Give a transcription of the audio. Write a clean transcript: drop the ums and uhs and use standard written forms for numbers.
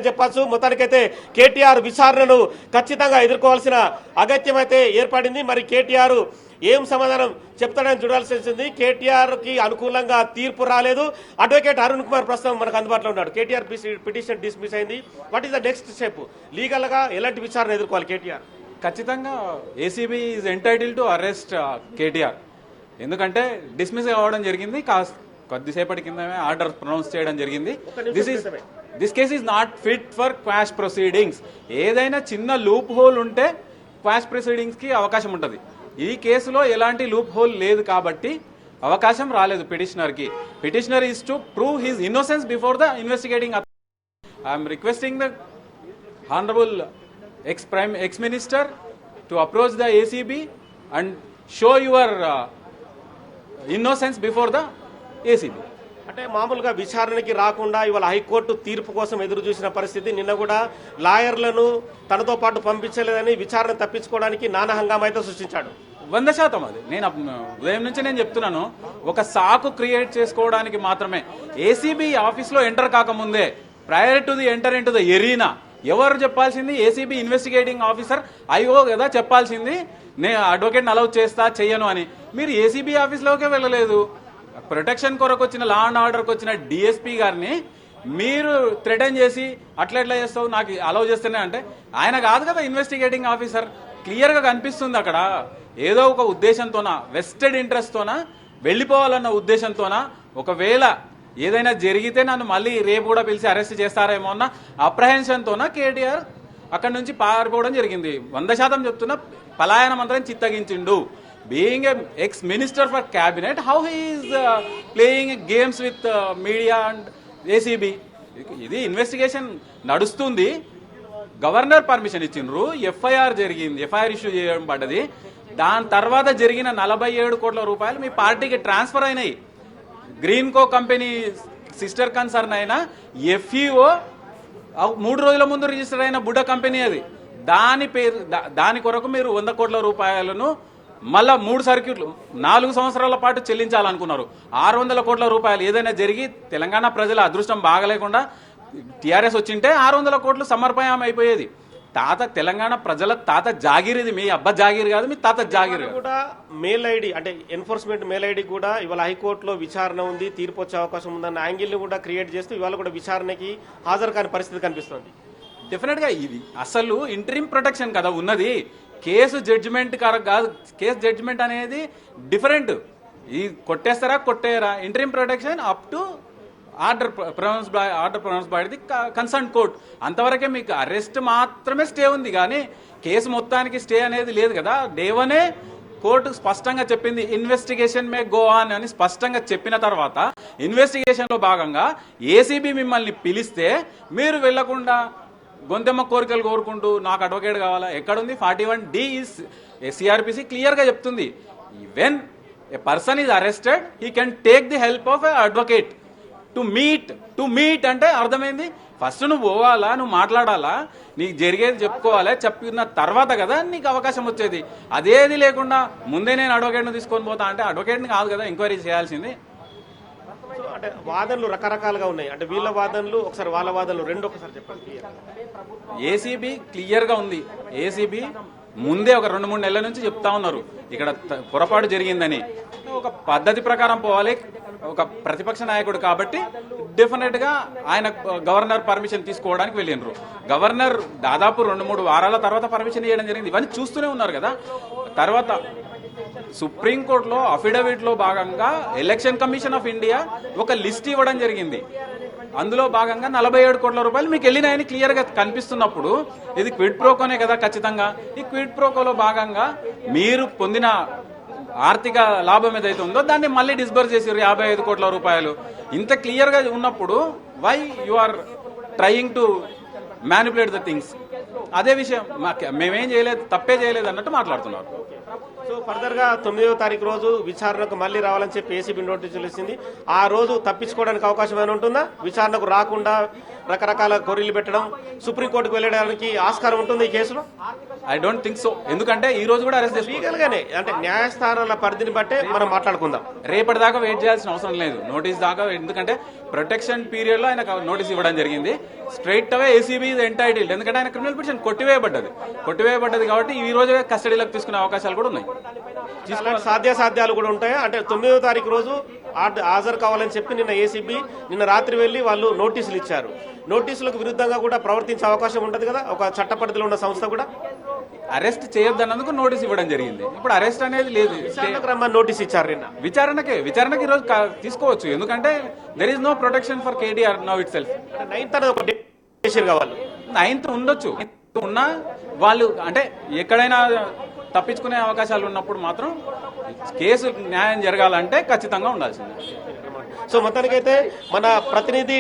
చెప్పచ్చు. మొత్తానికైతే కేటీఆర్ విచారణను ఖచ్చితంగా ఎదుర్కోవాల్సిన అగత్యం అయితే ఏర్పడింది. మరి కేటీఆర్ ఏం సమాధానం చెప్తాడని చూడాల్సి వచ్చింది. కేటీఆర్ కి అనుకూలంగా తీర్పు రాలేదు. అడ్వకేట్ అరుణ్ కుమార్ ప్రస్తుతం మనకు అందుబాటులో ఉన్నాడు. కేటీఆర్ పిటిషన్ డిస్మిస్ అయింది. What is the next step? Legal గా ఎలాంటి విచారణ ఎదుర్కోవాలి కేటీఆర్? ఖచ్చితంగా ACB is entitle to arrest KTR. ఎందుకంటే డిస్మిస్ అవ్వడం జరిగింది. కొద్దిసేపటి కింద ఆర్డర్ ప్రొనౌన్స్ చేయడం జరిగింది. This case is not fit for quash proceedings. ఏదైనా చిన్న లూప్ హోల్ ఉంటే క్వాష్ ప్రొసీడింగ్స్ కి అవకాశం ఉంటుంది. ఈ కేసులో ఎలాంటి లూప్ హోల్ లేదు కాబట్టి అవకాశం రాలేదు పిటిషనర్ కి. Petitioner is to prove his innocence before the investigating. I'm requesting the honourable ex-minister to approach the ACB and show your innocence before the ACB. అంటే మామూలుగా విచారణకి రాకుండా ఇవాళ హైకోర్టు తీర్పు కోసం ఎదురు చూసిన పరిస్థితి. నిన్న కూడా లాయర్లను తనతో పాటు పంపించలేదని విచారణ తప్పించుకోవడానికి నానా హంగామా అయితే సృష్టించాడు. 100% అది నేను ఉదయం నుంచి నేను చెప్తున్నాను. ఒక సాకు క్రియేట్ చేసుకోవడానికి మాత్రమే. ఏసీబీ ఆఫీస్లో ఎంటర్ కాకముందే prior to the enter in to the arena ఎవరు చెప్పాల్సింది? ఏసీబీ ఇన్వెస్టిగేటింగ్ ఆఫీసర్ ఐఓ కదా చెప్పాల్సింది. నేను అడ్వకేట్ని అలౌ చేస్తా చెయ్యను అని. మీరు ఏసీబీ ఆఫీస్లోకే వెళ్ళలేదు. ప్రొటెక్షన్ కొరకు వచ్చిన లా అండ్ ఆర్డర్కి వచ్చిన డిఎస్పీ గారిని మీరు థ్రెటన్ చేసి అట్లా ఎట్లా చేస్తావు నాకు అలౌ చేస్తేనే అంటే ఆయన కాదు కదా ఇన్వెస్టిగేటింగ్ ఆఫీసర్. క్లియర్గా కనిపిస్తుంది అక్కడ ఏదో ఒక ఉద్దేశంతోనా, వెస్టెడ్ ఇంట్రెస్ట్తోనా, వెళ్ళిపోవాలన్న ఉద్దేశంతోనా, ఒకవేళ ఏదైనా జరిగితే నన్ను మళ్ళీ రేపు కూడా పిలిచి అరెస్ట్ చేస్తారేమో అన్న అప్రహెన్షన్తోన కేటీఆర్ అక్కడి నుంచి పారిపోవడం జరిగింది. 100% చెప్తున్నా పలాయన మంత్రం చిత్తగించిండు. Being ex minister for cabinet, how he's playing games with media and ACB. ఇది ఇన్వెస్టిగేషన్ నడుస్తుంది. గవర్నర్ పర్మిషన్ ఇచ్చిండ్రు. ఎఫ్ఐఆర్ జరిగింది, ఎఫ్ఐఆర్ ఇష్యూ చేయడం పడ్డది. దాని తర్వాత జరిగిన 47 కోట్ల రూపాయలు మీ పార్టీకి ట్రాన్స్ఫర్ అయినాయి. గ్రీన్ కో కంపెనీ సిస్టర్ కన్సర్న్ అయిన ఎఫ్ఈఓ 3 రోజుల ముందు రిజిస్టర్ అయిన బుడ్డ కంపెనీ అది. దాని కొరకు మీరు 100 కోట్ల రూపాయలను మళ్ళా 3 సర్క్యూట్లు 4 సంవత్సరాల పాటు చెల్లించాలనుకున్నారు. 600 కోట్ల రూపాయలు ఏదైనా జరిగి తెలంగాణ ప్రజల అదృష్టం బాగలేకుండా టీఆర్ఎస్ వచ్చింటే 600 కోట్లు సమర్పయం అయిపోయేది. తెలంగాణ ప్రజల జాగీర్ ఇది. మీ అబ్బా జాగీర్ కాదు, మీ తాత జాగీర్. కూడా మెయిల్ ఐడి అంటే ఎన్ఫోర్స్మెంట్ మెయిల్ ఐడి కూడా ఇవాళ హైకోర్టులో విచారణ ఉంది, తీర్పు వచ్చే అవకాశం ఉందన్న యాంగిల్ ని కూడా క్రియేట్ చేస్తూ ఇవాళ కూడా విచారణకి హాజరు కాని పరిస్థితి కనిపిస్తుంది. డెఫినెట్ గా ఇది అసలు ఇంటరిమ్ ప్రొటెక్షన్ కదా ఉన్నది. కేసు జడ్జిమెంట్ కాదు. కేసు జడ్జిమెంట్ అనేది డిఫరెంట్. ఈ కొట్టేస్తారా కొట్టేయరా. Interim protection up to order pronounce by the concern court. అంతవరకే మీకు అరెస్ట్ మాత్రమే స్టే ఉంది కానీ కేసు మొత్తానికి స్టే అనేది లేదు కదా. డేవనే కోర్టు స్పష్టంగా చెప్పింది ఇన్వెస్టిగేషన్ మే గో ఆన్ అని స్పష్టంగా చెప్పిన తర్వాత ఇన్వెస్టిగేషన్ లో భాగంగా ఏసీబీ మిమ్మల్ని పిలిస్తే మీరు వెళ్లకుండా గొంతెమ్మ కోరికలు కోరుకుంటూ నాకు అడ్వకేట్ కావాలా. ఎక్కడుంది? 41D సిఆర్పిసి క్లియర్ గా చెప్తుంది. When a person is arrested he can take the help of a advocate to meet అంటే అర్థమైంది. ఫస్ట్ నువ్వు పోవాలా, నువ్వు మాట్లాడాలా, నీకు జరిగేది చెప్పుకోవాలి. చెప్పిన తర్వాత కదా నీకు అవకాశం వచ్చేది. అదేది లేకుండా ముందే నేను అడ్వకేట్ను తీసుకొని పోతా అంటే అడ్వకేట్ని కాదు కదా ఎంక్వైరీ చేయాల్సింది. అంటే వాదనలు రకరకాలుగా ఉన్నాయి. అంటే వీళ్ళ వాదనలు ఒకసారి, వాళ్ళ వాదనలు రెండు ఒకసారి చెప్పండి. ఏసీబీ క్లియర్ గా ఉంది. ఏసీబీ ముందే ఒక 2-3 నెలల నుంచి చెప్తా ఉన్నారు ఇక్కడ పొరపాటు జరిగిందని. ఒక పద్ధతి ప్రకారం పోవాలి. ఒక ప్రతిపక్ష నాయకుడు కాబట్టి డెఫినెట్ గా ఆయన గవర్నర్ పర్మిషన్ తీసుకోవడానికి వెళ్ళినారు. గవర్నర్ దాదాపు 2-3 వారాల తర్వాత పర్మిషన్ ఇవ్వడం జరిగింది. ఇవన్నీ చూస్తూనే ఉన్నారు కదా. తర్వాత సుప్రీంకోర్టులో అఫిడవిట్ లో భాగంగా ఎలక్షన్ కమిషన్ ఆఫ్ ఇండియా ఒక లిస్ట్ ఇవ్వడం జరిగింది. అందులో భాగంగా 47 కోట్ల రూపాయలు మీకు వెళ్ళినాయని క్లియర్ గా కనిపిస్తున్నప్పుడు ఇది క్విడ్ ప్రోకోనే కదా. ఖచ్చితంగా ఈ క్విడ్ ప్రోకోలో భాగంగా మీరు పొందిన ఆర్థిక లాభం ఏదైతే ఉందో దాన్ని మళ్ళీ డిస్బర్స్ చేసారు 55 కోట్ల రూపాయలు. ఇంత క్లియర్ గా ఉన్నప్పుడు why you are trying to manipulate the things? అదే విషయం మేమేం చేయలేదు, తప్పే చేయలేదు అన్నట్టు మాట్లాడుతున్నారు. సో ఫర్దర్ గా 9వ తారీఖు రోజు విచారణకు మళ్ళీ రావాలని చెప్పి ఏసీబీ నోటీసులు ఇచ్చింది. ఆ రోజు తప్పించుకోవడానికి అవకాశం ఏమైనా ఉంటుందా? విచారణకు రాకుండా రకరకాల కొర్రీలు పెట్టడం, సుప్రీంకోర్టుకు వెళ్ళడానికి ఆస్కారం ఉంటుంది ఈ కేసులో? I don't think so. ఎందుకంటే ఈ రోజు కూడా అరెస్ట్ చేసి లీగల్ గానే అంటే న్యాయస్థానాల పరిధిని బట్టే మనం మాట్లాడుకుందాం. రేపటి దాకా వెయిట్ చేయాల్సిన అవసరం లేదు, నోటీస్ దాకా. ఎందుకంటే ప్రొటెక్షన్ పీరియడ్ లో ఆయన నోటీస్ ఇవ్వడం జరిగింది. Straight away ACB is entitled, ఎందుకంటే ఆయన క్రిమినల్ పిటిషన్ కొట్టివేయబడ్డది కాబట్టి ఈ రోజు కస్టడీలోకి తీసుకునే అవకాశాలు కూడా ఉన్నాయి. అలాంటి సాధ్యాసాధ్యాలు కూడా ఉంటాయా? అంటే 9వ తారీఖు రోజు హాజరు కావాలని చెప్పి నిన్న ఏసీబీ నిన్న రాత్రి వెళ్లి వాళ్ళు నోటీసులు ఇచ్చారు. నోటీసులకు విరుద్ధంగా కూడా ప్రవర్తించే అవకాశం ఉంటుంది కదా ఒక చట్ట పరిధిలో ఉన్న సంస్థ కూడా? అరెస్ట్ చేయొద్దన్నందుకు నోటీస్ ఇవ్వడం జరిగింది. ఇప్పుడు అరెస్ట్ అనేది లేదు, రమ్మని నోటీస్ ఇచ్చారు నిన్న. విచారణకి ఈ రోజు తీసుకోవచ్చు. ఎందుకంటే there is no protection for KTR now itself. 9th అనేది ఒక డేట్ కావాలి. 9th ఉండొచ్చు, ఉన్నా వాళ్ళు అంటే ఎక్కడైనా తప్పించుకునే అవకాశాలు ఉన్నప్పుడు మాత్రం కేసు న్యాయం జరగాలంటే ఖచ్చితంగా ఉండాల్సిందే. సో మొత్తానికైతే మన ప్రతినిధి